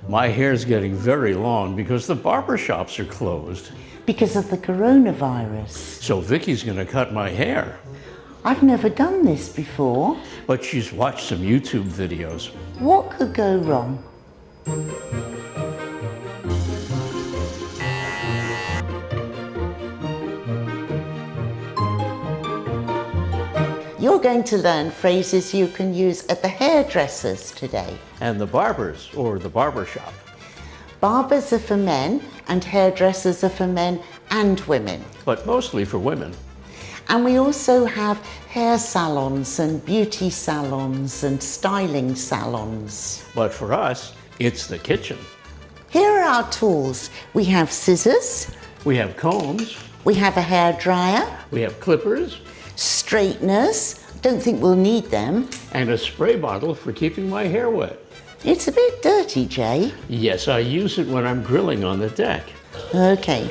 My hair's getting very long because the barbershops are closed. Because of the coronavirus. So Vicki's gonna cut my hair. I've never done this before. But she's watched some YouTube videos. What could go wrong? You're going to learn phrases you can use at the hairdressers today. And the barbers, or the barbershop. Barbers are for men and hairdressers are for men and women. But mostly for women. And we also have hair salons and beauty salons and styling salons. But for us, it's the kitchen. Here are our tools. We have scissors, We have combs, we have a hair dryer, we have clippers, straighteners, don't think we'll need them. and a spray bottle for keeping my hair wet. It's a bit dirty, Jay. Yes, I use it when I'm grilling on the deck. Okay.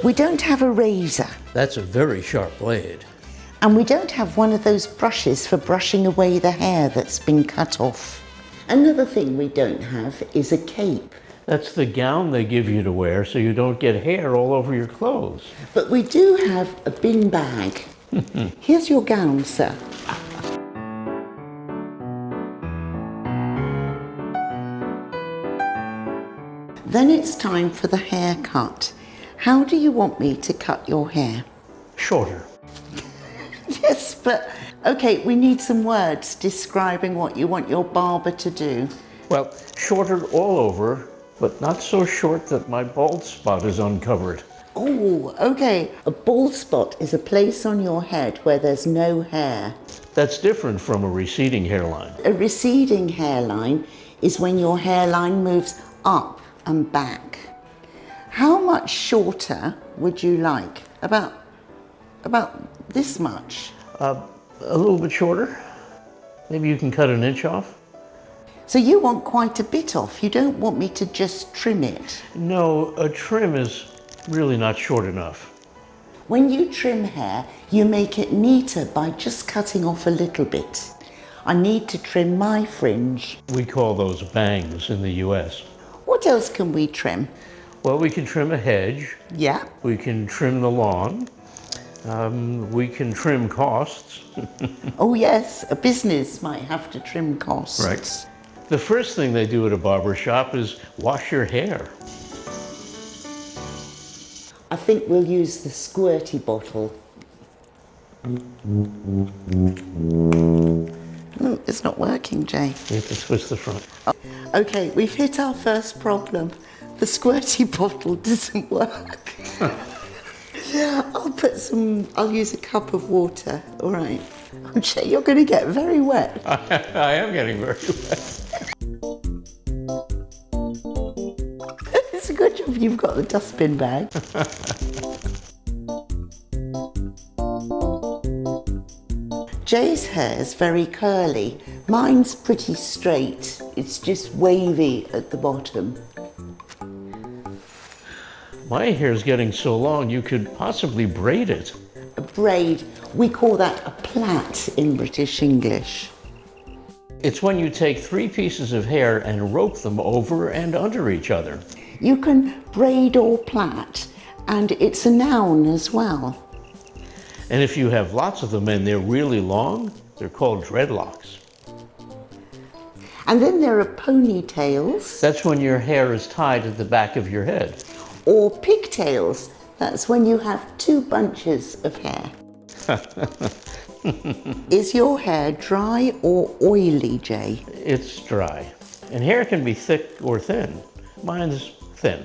We don't have a razor, That's a very sharp blade. and we don't have one of those brushes for brushing away the hair that's been cut off. Another thing we don't have is a cape, That's the gown they give you to wear so you don't get hair all over your clothes. but we do have a bin bag. Here's your gown, sir. Then it's time for the haircut. How do you want me to cut your hair? Shorter. Yes, but okay, we need some words describing what you want your barber to do. Well, shorter all over, but not so short that my bald spot is uncovered. Oh, okay. A bald spot is a place on your head where there's no hair. That's different from a receding hairline. A receding hairline is when your hairline moves up and back. How much shorter would you like? About this much. A little bit shorter? Maybe you can cut an inch off? So you want quite a bit off. You don't want me to just trim it. No, a trim is really not short enough. When you trim hair, you make it neater by just cutting off a little bit. I need to trim my fringe. We call those bangs in the US. What else can we trim? Well, we can trim a hedge. Yeah. We can trim the lawn. We can trim costs. Oh yes, a business might have to trim costs. Right. The first thing they do at a barber shop is wash your hair. I think we'll use the squirty bottle. No, it's not working, Jay. You have to twist the front. Okay, we've hit our first problem. The squirty bottle doesn't work. I'll use a cup of water, all right. Oh, Jay, you're going to get very wet. I am getting very wet. It's a good job you've got the dustbin bag. Jay's hair's very curly. Mine's pretty straight. It's just wavy at the bottom. My hair's getting so long you could possibly braid it. A braid, we call that a plait in British English. It's when you take 3 pieces of hair and rope them over and under each other. You can braid or plait, and it's a noun as well. And if you have lots of them and they're really long, they're called dreadlocks. And then there are ponytails That's when your hair is tied at the back of your head. or pigtails. That's when you have 2 bunches of hair. Is your hair dry or oily, Jay? It's dry. And hair can be thick or thin. Mine's thin.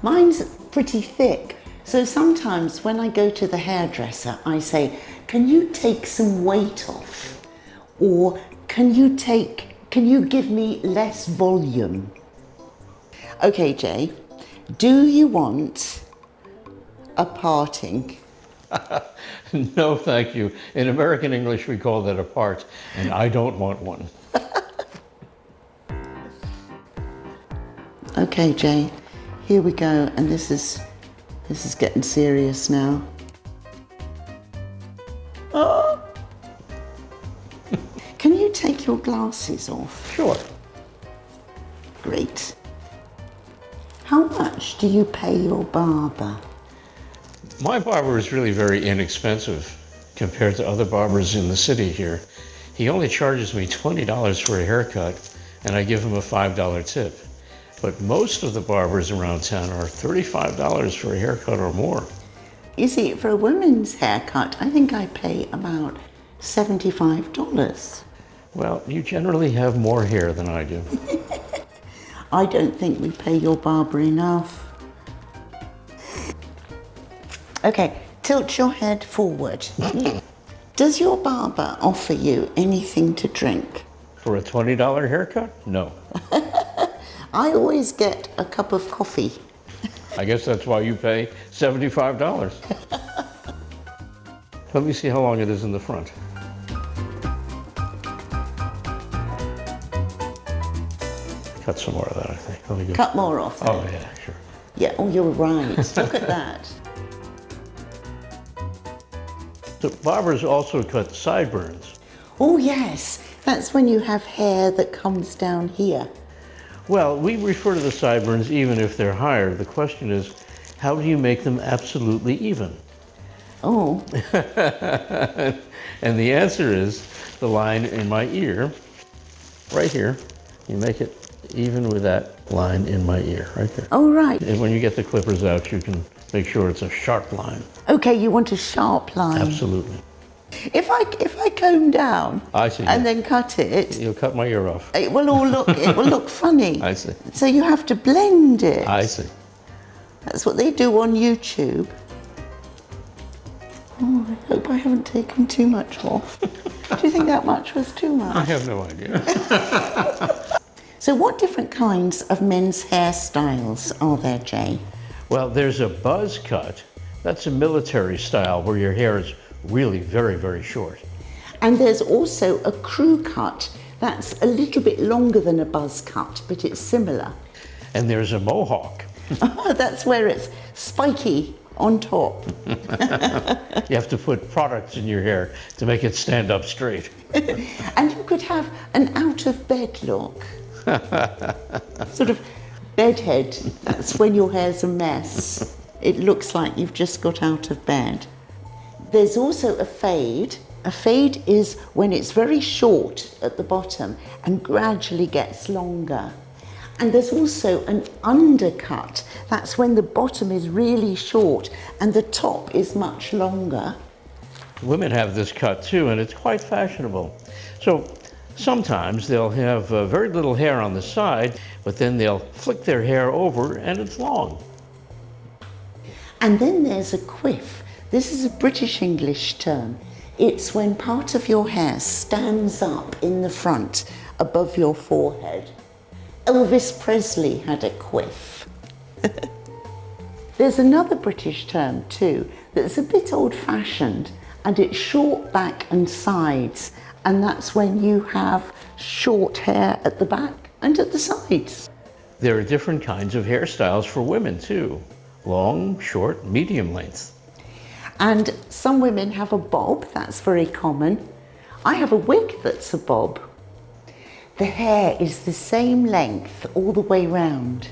Mine's pretty thick. So sometimes when I go to the hairdresser, I say, can you take some weight off? Or can you give me less volume? Okay, Jay, do you want a parting? No, thank you. In American English, we call that a part, and I don't want one. Okay, Jay, here we go, and this is getting serious now. Oh. Can you take your glasses off? Sure. Great. How much do you pay your barber? My barber is really very inexpensive compared to other barbers in the city here. He only charges me $20 for a haircut, and I give him a $5 tip. But most of the barbers around town are $35 for a haircut or more. You see, for a woman's haircut, I think I pay about $75. Well, you generally have more hair than I do. I don't think we pay your barber enough. Okay, tilt your head forward. Does your barber offer you anything to drink? For a $20 haircut? No. I always get a cup of coffee. I guess that's why you pay $75. Let me see how long it is in the front. Cut some more of that, I think. Let me go. Cut more off. Oh, yeah, sure. Yeah, oh, you're right. Look at that. So barbers also cut sideburns. Oh, yes. That's when you have hair that comes down here. Well, we refer to the sideburns even if they're higher. The question is, how do you make them absolutely even? Oh. And the answer is the line in my ear, right here. You make it even with that line in my ear, right there. Oh, right. And when you get the clippers out, you can make sure it's a sharp line. Okay, you want a sharp line. Absolutely. If I comb down I see. and then cut it, You'll cut my ear off. it will look funny. I see. So you have to blend it. I see. That's what they do on YouTube. Oh, I hope I haven't taken too much off. Do you think that much was too I much? have no idea. So what different kinds of men's hairstyles are there, Jay? Well, there's a buzz cut. That's a military style where your hair is really very, very short. And there's also a crew cut. That's a little bit longer than a buzz cut, but it's similar. And there's a mohawk. That's where it's spiky on top. You have to put products in your hair to make it stand up straight. And you could have an out-of-bed look. Sort of bedhead. That's when your hair's a mess. It looks like you've just got out of bed. There's also a fade. A fade is when it's very short at the bottom and gradually gets longer. And there's also an undercut. That's when the bottom is really short and the top is much longer. Women have this cut too, and it's quite fashionable. So sometimes they'll have very little hair on the side, but then they'll flick their hair over and it's long. And then there's a quiff. This is a British English term. It's when part of your hair stands up in the front above your forehead. Elvis Presley had a quiff. There's another British term too that's a bit old-fashioned, and it's short back and sides, and that's when you have short hair at the back and at the sides. There are different kinds of hairstyles for women too. Long, short, medium length. And some women have a bob, that's very common. I have a wig that's a bob. The hair is the same length all the way round.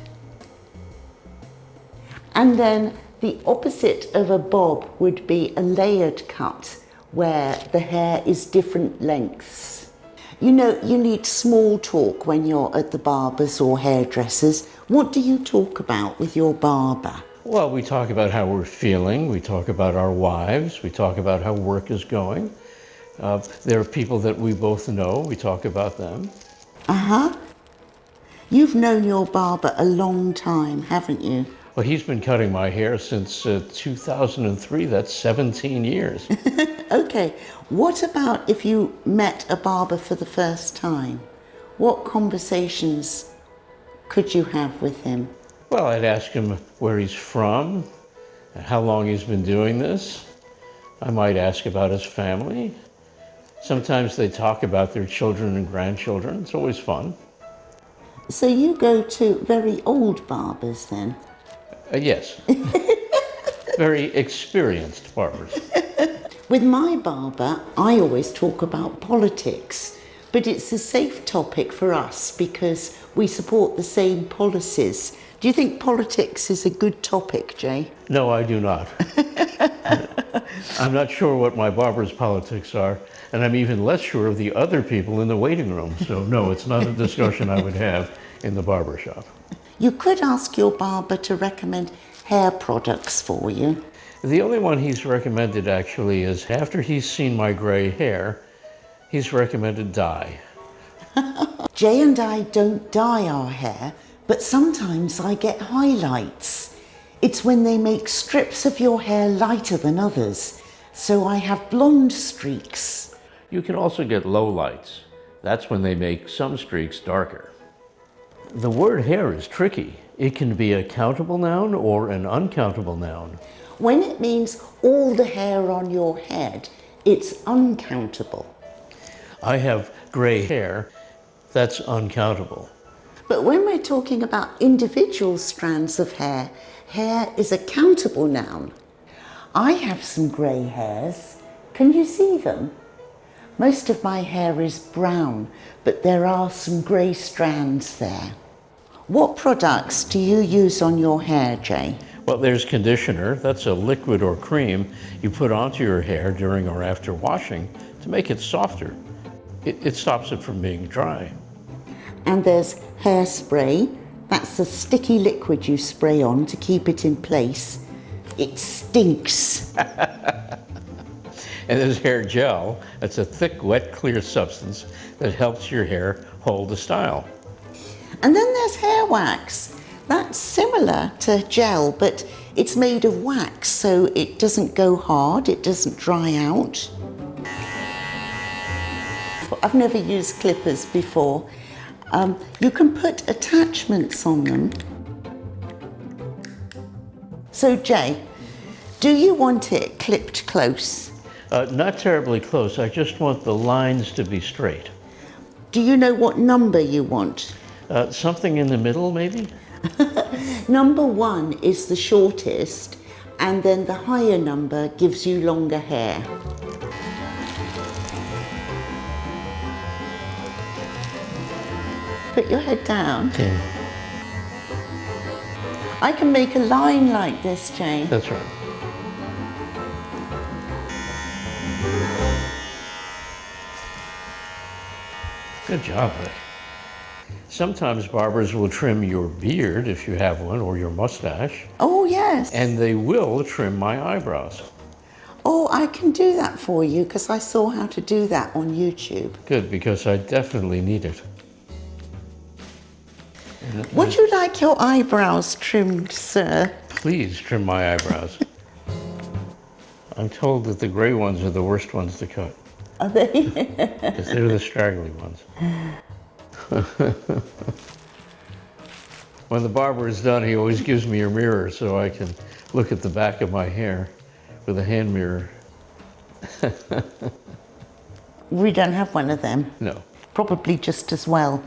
And then the opposite of a bob would be a layered cut, where the hair is different lengths. You know, you need small talk when you're at the barbers or hairdressers. What do you talk about with your barber? Well, we talk about how we're feeling, we talk about our wives, we talk about how work is going. There are people that we both know, we talk about them. Uh-huh. You've known your barber a long time, haven't you? Well, he's been cutting my hair since 2003, that's 17 years. Okay, what about if you met a barber for the first time? What conversations could you have with him? Well, I'd ask him where he's from, how long he's been doing this. I might ask about his family. Sometimes they talk about their children and grandchildren. It's always fun. So you go to very old barbers then? Yes. Very experienced barbers. With my barber, I always talk about politics, but it's a safe topic for us because we support the same policies. Do you think politics is a good topic, Jay? No, I do not. I'm not sure what my barber's politics are, and I'm even less sure of the other people in the waiting room. So no, it's not a discussion I would have in the barbershop. You could ask your barber to recommend hair products for you. The only one he's recommended actually is after he's seen my gray hair, he's recommended dye. Jay and I don't dye our hair, but sometimes I get highlights. It's when they make strips of your hair lighter than others, so I have blonde streaks. You can also get lowlights. That's when they make some streaks darker. The word hair is tricky. It can be a countable noun or an uncountable noun. When it means all the hair on your head, it's uncountable. I have gray hair. That's uncountable. But when we're talking about individual strands of hair, hair is a countable noun. I have some grey hairs. Can you see them? Most of my hair is brown, but there are some grey strands there. What products do you use on your hair, Jay? Well, there's conditioner. That's a liquid or cream you put onto your hair during or after washing to make it softer. It stops it from being dry. And there's hairspray. That's a sticky liquid you spray on to keep it in place. It stinks. And there's hair gel. That's a thick, wet, clear substance that helps your hair hold the style. And then there's hair wax. That's similar to gel, but it's made of wax, so it doesn't go hard, it doesn't dry out. I've never used clippers before. You can put attachments on them. So Jay, do you want it clipped close? Not terribly close. I just want the lines to be straight. Do you know what number you want? Something in the middle, maybe? Number 1 is the shortest, and then the higher number gives you longer hair. Put your head down. Okay. I can make a line like this, Jay. That's right. Good job, Vic. Sometimes barbers will trim your beard if you have one, or your mustache, Oh, yes. and they will trim my eyebrows. Oh, I can do that for you because I saw how to do that on YouTube. Good, because I definitely need it. Would you like your eyebrows trimmed, sir? Please trim my eyebrows. I'm told that the gray ones are the worst ones to cut, Are they? because they're the straggly ones. When the barber is done, he always gives me a mirror so I can look at the back of my hair with a hand mirror. We don't have one of them. No. Probably just as well.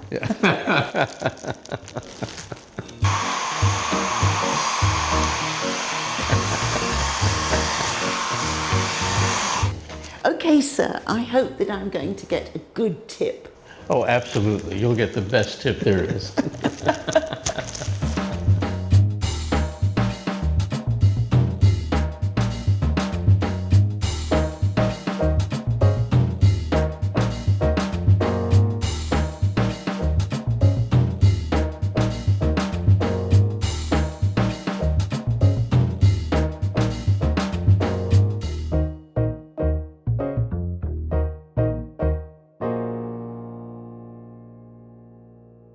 Okay, sir, I hope that I'm going to get a good tip. Oh, absolutely. You'll get the best tip there is.